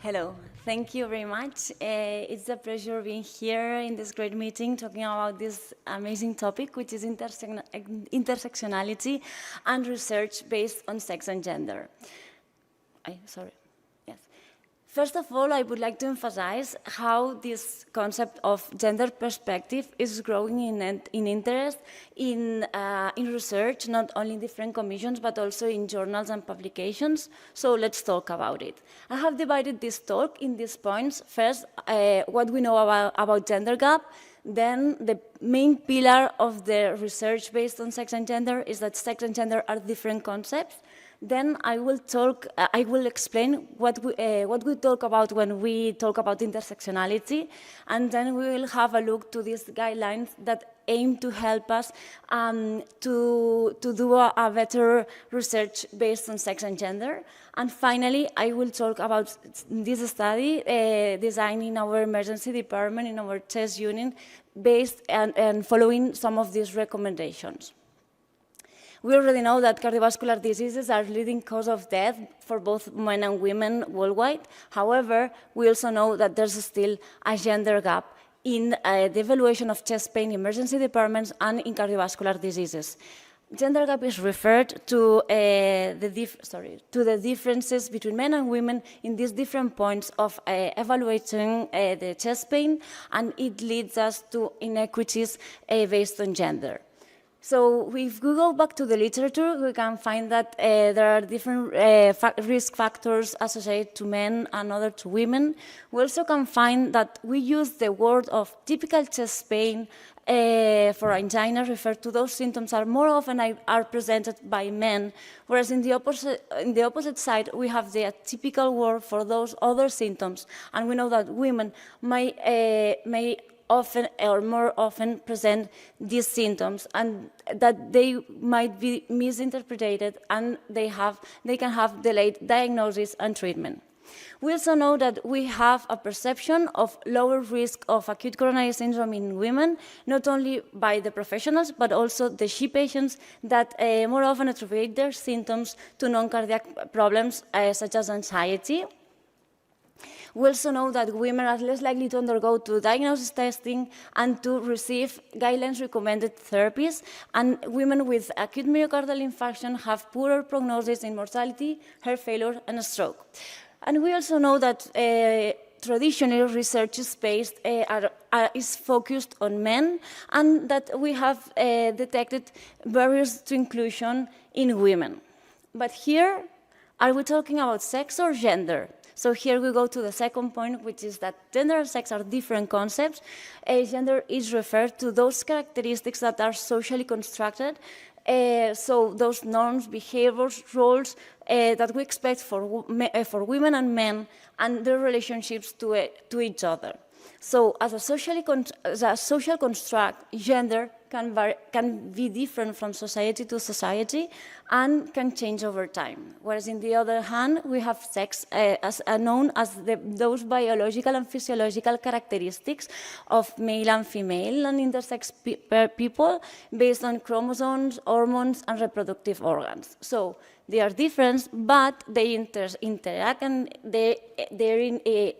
Hello, thank you very much. It's a pleasure being here in this great meeting talking about this amazing topic, which is intersectionality and research based on sex and gender. Sorry. Yes. First of all, I would like to emphasize how this concept of gender perspective is growing in interest in research, not only in different commissions, but also in journals and publications. So let's talk about it. I have divided this talk in these points. First, what we know about gender gap. Then the main pillar of the research based on sex and gender is that sex and gender are different concepts. Then I will explain what we talk about when we talk about intersectionality, and then we will have a look to these guidelines that aim to help us to do a better research based on sex and gender. And finally, I will talk about this study designed in our emergency department, in our test unit, based and following some of these recommendations. We already know that cardiovascular diseases are leading cause of death for both men and women worldwide. However, we also know that there's still a gender gap in the evaluation of chest pain emergency departments and in cardiovascular diseases. Gender gap is referred to the differences between men and women in these different points of evaluating the chest pain, and it leads us to inequities based on gender. So if we go back to the literature, we can find that there are different risk factors associated to men and other to women. We also can find that we use the word of typical chest pain for angina, refer to those symptoms that more often are presented by men, whereas in the opposite side, we have the atypical word for those other symptoms, and we know that women may often or more often present these symptoms, and that they might be misinterpreted, and they can have delayed diagnosis and treatment. We also know that we have a perception of lower risk of acute coronary syndrome in women, not only by the professionals, but also the SHE patients that more often attribute their symptoms to non-cardiac problems such as anxiety. We also know that women are less likely to undergo diagnosis testing and to receive guidelines-recommended therapies, and women with acute myocardial infarction have poorer prognosis in mortality, heart failure, and stroke. And we also know that traditionally research is focused on men, and that we have detected barriers to inclusion in women. But here, are we talking about sex or gender? So here we go to the second point, which is that gender and sex are different concepts. Gender is referred to those characteristics that are socially constructed, so those norms, behaviors, roles that we expect for women and men and their relationships to each other. So as a social construct, gender can be different from society to society and can change over time. Whereas in the other hand, we have sex known as those biological and physiological characteristics of male and female and intersex people based on chromosomes, hormones, and reproductive organs. So they are different, but they interact, and they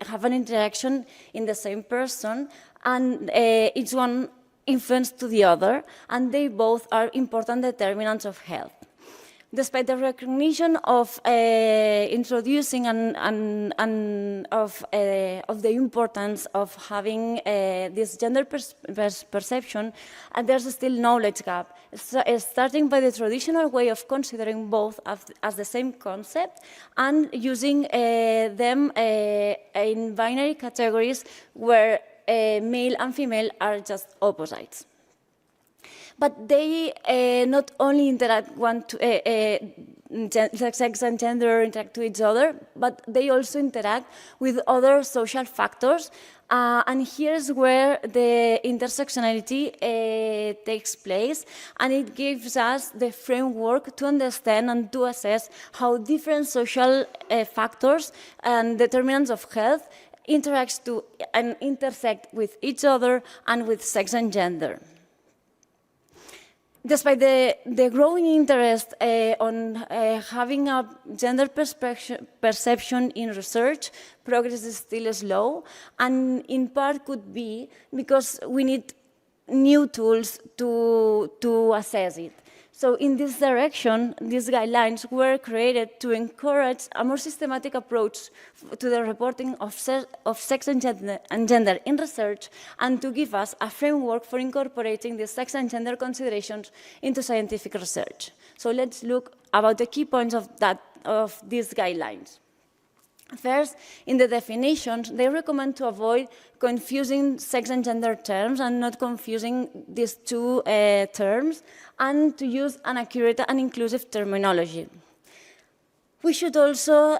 have an interaction in the same person, and each one influence to the other, and they both are important determinants of health. Despite the recognition of introducing and of the importance of having this gender perception, there's still knowledge gap, starting by the traditional way of considering both as the same concept and using them in binary categories where male and female are just opposites. But they not only interact sex and gender interact to each other, but they also interact with other social factors. And here's where the intersectionality takes place, and it gives us the framework to understand and to assess how different social factors and determinants of health interacts to and intersect with each other and with sex and gender. despite the growing interest on having a gender perception in research, progress is still slow, and in part could be because we need new tools to assess it. So in this direction, these guidelines were created to encourage a more systematic approach to the reporting of sex and gender in research, and to give us a framework for incorporating the sex and gender considerations into scientific research. So let's look about the key points of these guidelines. First, in the definitions, they recommend to avoid confusing sex and gender terms and not confusing these two terms, and to use an accurate and inclusive terminology. We should also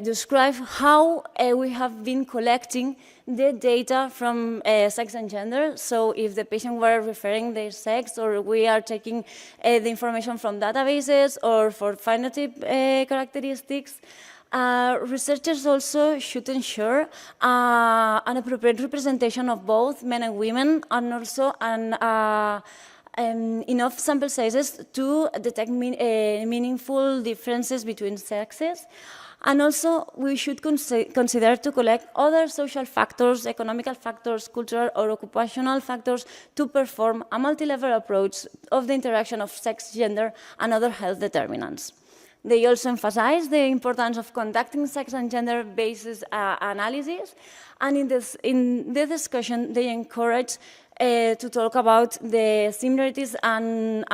describe how we have been collecting the data from sex and gender. So if the patient were referring their sex, or we are taking the information from databases or for phenotype characteristics. Researchers also should ensure an appropriate representation of both men and women, and also enough sample sizes to detect meaningful differences between sexes. And also, we should consider to collect other social factors, economical factors, cultural or occupational factors, to perform a multi-level approach of the interaction of sex, gender, and other health determinants. They also emphasize the importance of conducting sex and gender-based analysis, and in the discussion, they encourage to talk about the similarities and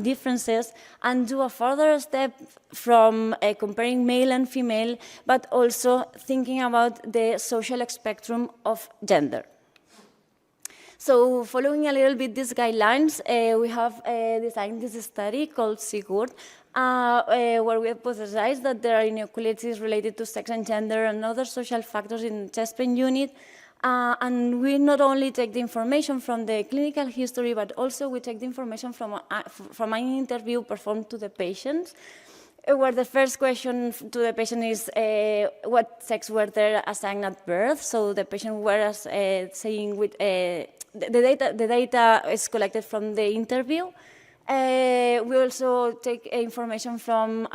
differences, and do a further step from comparing male and female, but also thinking about the social spectrum of gender. So following a little bit these guidelines, we have designed this study called SIGURD, where we hypothesize that there are inequalities related to sex and gender and other social factors in chest pain unit. And we not only take the information from the clinical history, but also we take the information from an interview performed to the patients, where the first question to the patient is what sex were they assigned at birth. So the patient were saying with the data is collected from the interview. We also take information from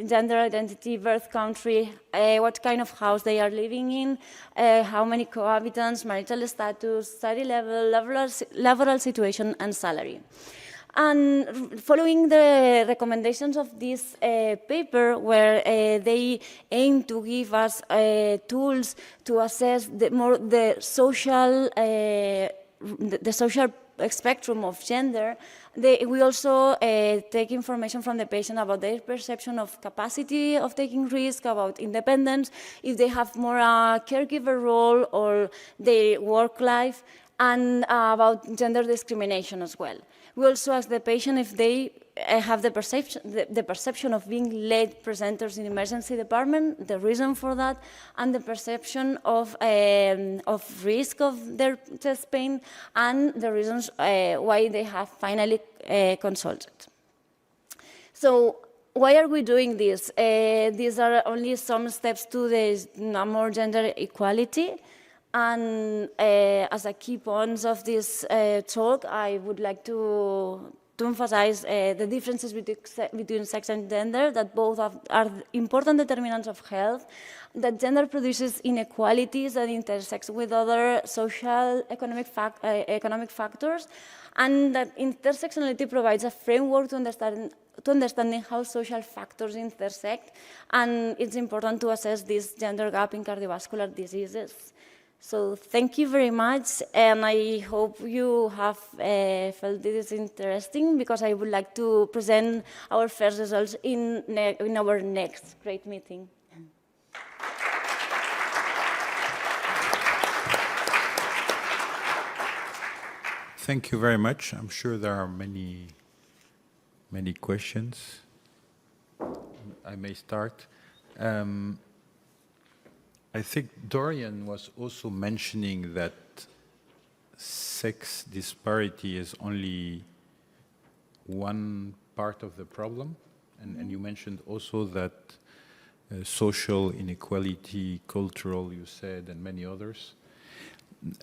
gender identity, birth country, what kind of house they are living in, how many cohabitants, marital status, study level, laboral situation, and salary. And following the recommendations of this paper, where they aim to give us tools to assess the social spectrum of gender, we also take information from the patient about their perception of capacity of taking risk, about independence, if they have more a caregiver role or their work life, and about gender discrimination as well. We also ask the patient if they have the perception of being late presenters in emergency department, the reason for that, and the perception of risk of their chest pain, and the reasons why they have finally consulted. So why are we doing this? These are only some steps to the more gender equality. And as a key points of this talk, I would like to emphasize the differences between sex and gender, that both are important determinants of health, that gender produces inequalities that intersect with other social, economic factors, and that intersectionality provides a framework to understanding how social factors intersect, and it's important to assess this gender gap in cardiovascular diseases. So thank you very much, and I hope you have felt this interesting, because I would like to present our first results in our next great meeting. Thank you very much. I'm sure there are many questions. I may start. I think Dorian was also mentioning that sex disparity is only one part of the problem, and you mentioned also that social inequality, cultural, you said, and many others.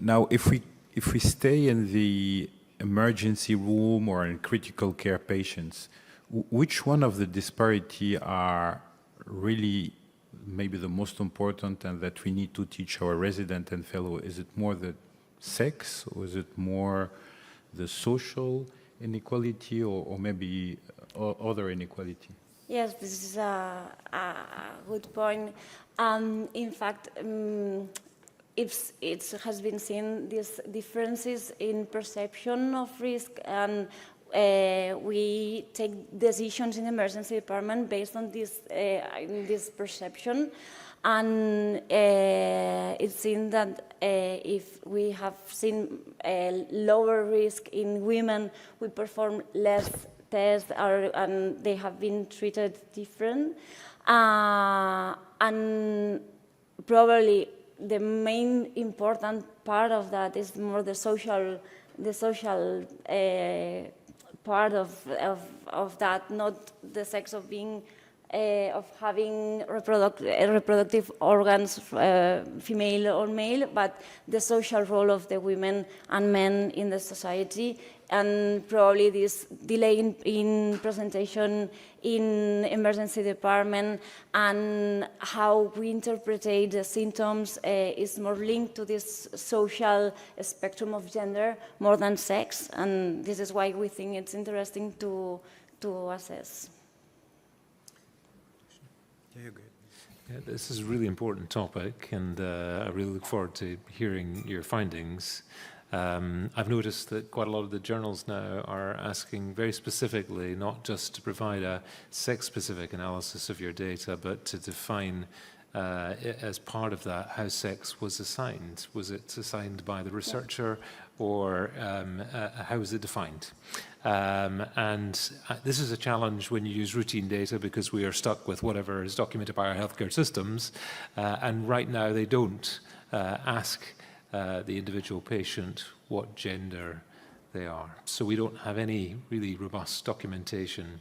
Now, if we stay in the emergency room or in critical care patients, which one of the disparity are really maybe the most important and that we need to teach our resident and fellow? Is it more the sex, or is it more the social inequality, or maybe other inequality? Yes, this is a good point. In fact, it has been seen these differences in perception of risk, and we take decisions in the emergency department based on this perception. And it's seen that if we have seen a lower risk in women, we perform less tests, and they have been treated different. And probably the main important part of that is more the social part of that, not the sex of being of having reproductive organs, female or male, but the social role of the women and men in the society, and probably this delay in presentation in emergency department and how we interpret the symptoms is more linked to this social spectrum of gender more than sex, and this is why we think it's interesting to assess. Yeah, you're good. Yeah, this is a really important topic, and I really look forward to hearing your findings. I've noticed that quite a lot of the journals now are asking very specifically, not just to provide a sex-specific analysis of your data, but to define as part of that how sex was assigned. Was it assigned by the researcher, or how was it defined? And this is a challenge when you use routine data, because we are stuck with whatever is documented by our healthcare systems, and right now they don't ask the individual patient what gender they are. So we don't have any really robust documentation.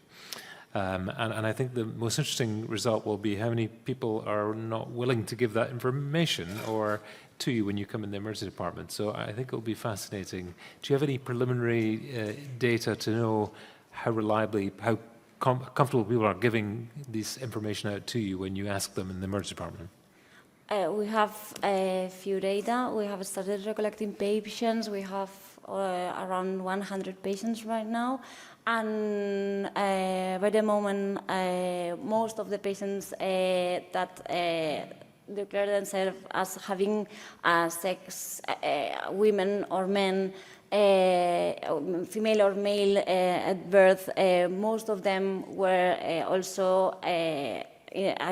And I think the most interesting result will be how many people are not willing to give that information or to you when you come in the emergency department. So I think it'll be fascinating. Do you have any preliminary data to know how reliably, how comfortable people are giving this information out to you when you ask them in the emergency department? We have a few data. We have started recollecting patients. We have around 100 patients right now. And by the moment, most of the patients that declare themselves as having sex, women or men, female or male at birth, most of them were also a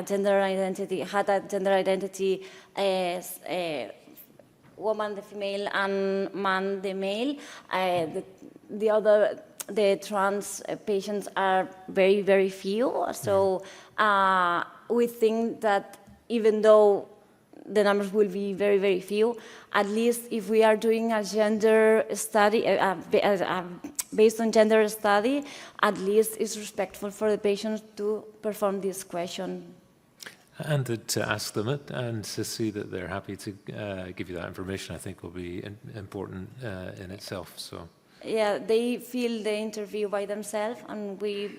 gender identity, had a gender identity as woman the female and man the male. The trans patients are very, very few. So we think that even though the numbers will be very, very few, at least if we are doing a gender study, based on gender study, at least it's respectful for the patients to perform this question. And to ask them it and to see that they're happy to give you that information, I think will be important in itself. So. Yeah, they fill the interview by themselves, and we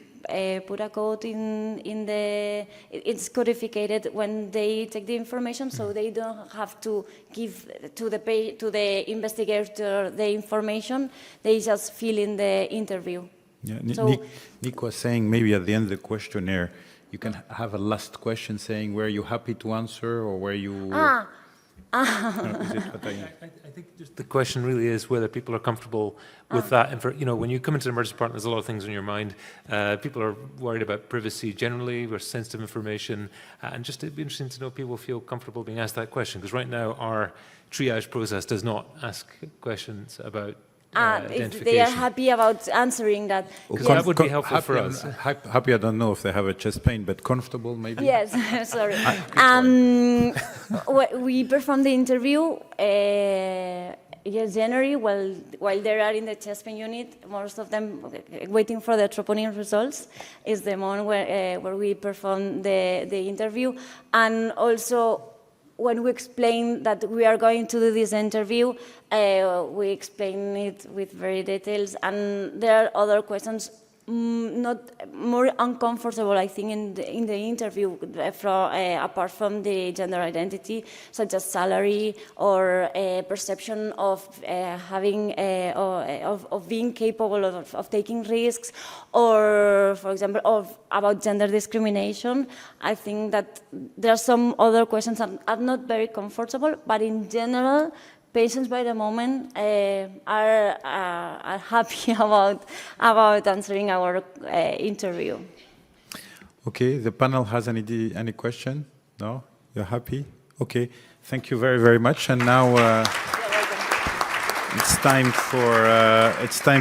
put a code in the. It's codified when they take the information, so they don't have to give to the investigator the information. They just fill in the interview. Yeah, So, Nick was saying maybe at the end of the questionnaire, you can have a last question saying were you happy to answer, or were you. I think just the question really is whether people are comfortable with that. And when you come into an emergency department, there's a lot of things on your mind. People are worried about privacy generally, or sensitive information, and just it'd be interesting to know if people feel comfortable being asked that question, because right now our triage process does not ask questions about if they are happy about answering that. Because that would be helpful for us. Happy, I don't know if they have a chest pain, but comfortable maybe? Yes, sorry. We performed the interview in January while they are in the chest pain unit. Most of them waiting for the troponin results is the moment where we perform the interview. And also when we explain that we are going to do this interview, we explain it with very details, and there are other questions not more uncomfortable, I think, in the interview, apart from the gender identity, such as salary or perception of having of being capable of taking risks, or, for example, about gender discrimination. I think that there are some other questions that are not very comfortable, but in general, patients by the moment are happy about answering our interview. Okay, the panel has any question? No? You're happy? Okay, thank you very, very much. And now it's time